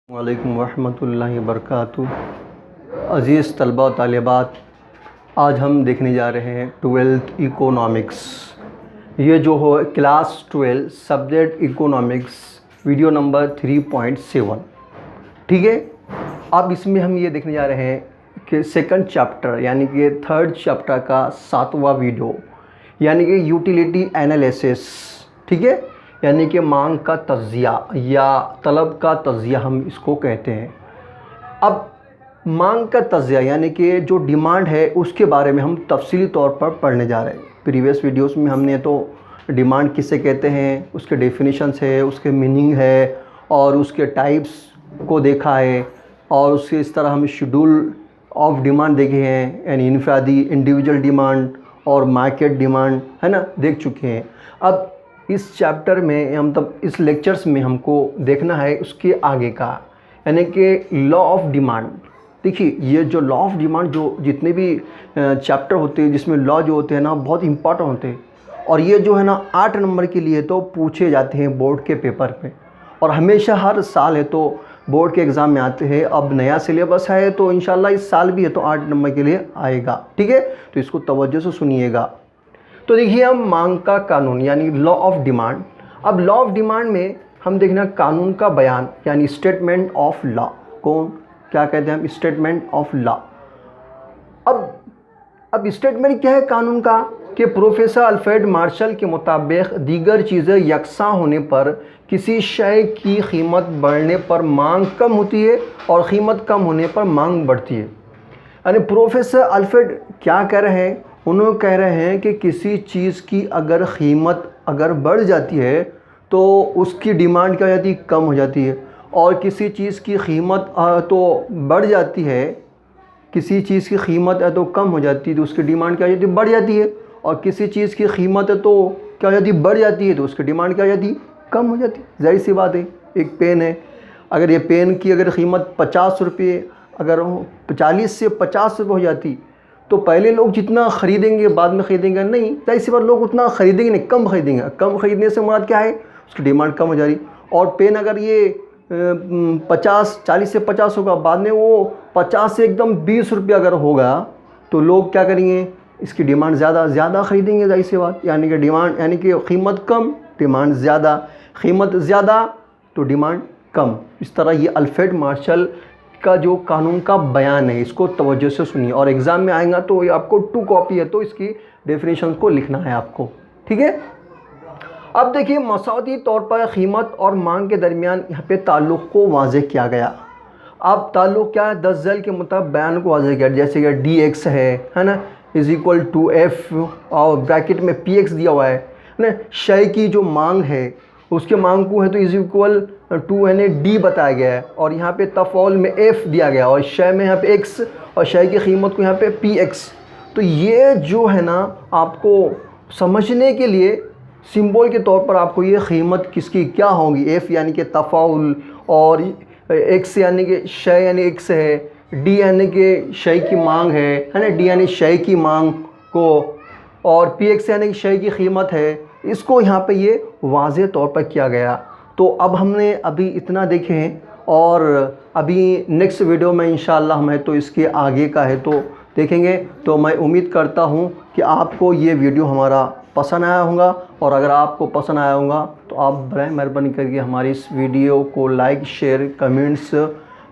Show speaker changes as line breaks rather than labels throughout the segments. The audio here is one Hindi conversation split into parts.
वालेकुम रहमतुल्लाहि वबरकातुहू। अज़ीज़ तलबा व तालिबात, आज हम देखने जा रहे हैं 12th इकोनॉमिक्स। ये जो हो class 12 subject economics video number 3.7। ठीक है, अब इसमें हम ये देखने जा रहे हैं कि सेकंड चैप्टर यानी कि थर्ड चैप्टर का 7वां वीडियो यानी कि यूटिलिटी एनालिसिस। ठीक है, यानी कि मांग का तज्ज़िया या तलब का तज्ज़िया हम इसको कहते हैं। अब मांग का तज्ज़िया यानी कि जो डिमांड है उसके बारे में हम तफसीली तौर पर पढ़ने जा रहे हैं। प्रीवियस वीडियोस में हमने तो डिमांड किसे कहते हैं, उसके डेफिनेशंस है, उसके मीनिंग है और उसके टाइप्स को देखा है और उसके इस तरह हम शेड्यूल ऑफ डिमांड देखे हैं, यानी इनफरादी इंडिविजुअल डिमांड और मार्केट डिमांड, है ना, देख चुके हैं। अब इस चैप्टर में हम तब इस लेक्चर्स में हमको देखना है उसके आगे का, यानी कि लॉ ऑफ डिमांड। देखिए, ये जो लॉ ऑफ डिमांड जो जितने भी चैप्टर होते हैं जिसमें लॉ जो होते हैं ना बहुत इंपॉर्टेंट होते हैं और ये जो है ना 8 नंबर के लिए तो पूछे जाते हैं बोर्ड के पेपर में और हमेशा हर साल है तो बोर्ड के एग्ज़ाम में आते हैं। अब नया सिलेबस है तो इंशाल्लाह इस साल भी है तो 8 नंबर के लिए आएगा। ठीक है, तो इसको तवज्जो से सुनिएगा। तो देखिए, हम मांग का कानून यानी लॉ ऑफ डिमांड। अब लॉ ऑफ डिमांड में हम देखना कानून का बयान यानी स्टेटमेंट ऑफ लॉ। कौन क्या कहते हैं हम, स्टेटमेंट ऑफ लॉ। अब स्टेटमेंट क्या है कानून का कि प्रोफेसर अल्फ्रेड मार्शल के मुताबिक दीगर चीज़ें यकसा होने पर किसी शय की कीमत बढ़ने पर मांग कम होती है और कीमत कम होने पर मांग बढ़ती है। यानी प्रोफेसर अल्फ्रेड क्या कह रहे हैं, उन्होंने कह रहे हैं कि किसी चीज़ की अगर कीमत अगर बढ़ जाती है तो उसकी डिमांड क्या हो जाती है, कम हो जाती है, और किसी चीज़ की कीमत तो बढ़ जाती है, किसी चीज़ की कीमत है तो कम हो जाती है तो उसकी डिमांड क्या हो जाती है, बढ़ जाती है, और किसी चीज़ की कीमत है तो क्या हो जाती है, बढ़ जाती है तो उसकी डिमांड क्या हो जाती है, कम हो जाती है। जाहिर सी बात है, एक पेन है, अगर ये पेन की अगर कीमत 50 रुपये अगर 40 से 50 रुपये हो जाती तो पहले लोग जितना ख़रीदेंगे बाद में ख़रीदेंगे नहीं, जाहिर सी बात लोग उतना ख़रीदेंगे नहीं, कम ख़रीदेंगे। कम ख़रीदने से मुराद क्या है, उसकी डिमांड कम हो जा रही। और पेन अगर ये 40 से 50 होगा, बाद में वो 50 से एकदम 20 रुपये अगर होगा तो लोग क्या करेंगे, इसकी डिमांड ज़्यादा ख़रीदेंगे। जाहिर सी बात, यानी कि डिमांड यानी कि कीमत कम डिमांड ज़्यादा, कीमत ज़्यादा तो डिमांड कम। इस तरह ये अल्फ्रेड मार्शल का जो कानून का बयान है, इसको तवज्जो से सुनिए और एग्ज़ाम में आएगा तो ये आपको 2 कॉपी है तो इसकी डेफिनेशन को लिखना है आपको। ठीक है, अब देखिए, मसौदी तौर पर कीमत और मांग के दरमियान यहाँ पे ताल्लुक़ को वाज़े किया गया। अब ताल्लुक़ क्या है, 10 ज़ैल के मुताबिक बयान को वाज़े किया, जैसे कि DX है ना, इज़ इक्वल टू F और ब्रैकेट में PX दिया हुआ है ना। शय की जो मांग है उसके मांग को है तो इज़ इक्वल टू यानी D बताया गया है और यहाँ पे तफौल में F दिया गया और शय में यहाँ पे X और शय की कीमत को यहाँ पे PX। तो ये जो है ना आपको समझने के लिए सिंबल के तौर पर आपको ये कीमत किसकी क्या होगी, F यानी कि तफौल और X यानी कि शय यानी X है, D यानी कि शय की मांग है ना, D यानी शय की मांग को, और PX यानी कि शय की कीमत है। इसको यहाँ पे ये वाज़े तौर पर किया गया। तो अब हमने अभी इतना देखे हैं और अभी नेक्स्ट वीडियो में इंशाअल्लाह हमें तो इसके आगे का है तो देखेंगे। तो मैं उम्मीद करता हूँ कि आपको ये वीडियो हमारा पसंद आया होगा और अगर आपको पसंद आया होगा तो आप बराए मेहरबानी करके हमारी इस वीडियो को लाइक शेयर कमेंट्स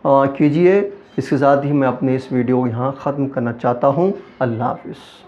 कीजिए। इसके साथ ही मैं अपने इस वीडियो को यहाँ ख़त्म करना चाहता हूँ। अल्लाह हाफ़िज़।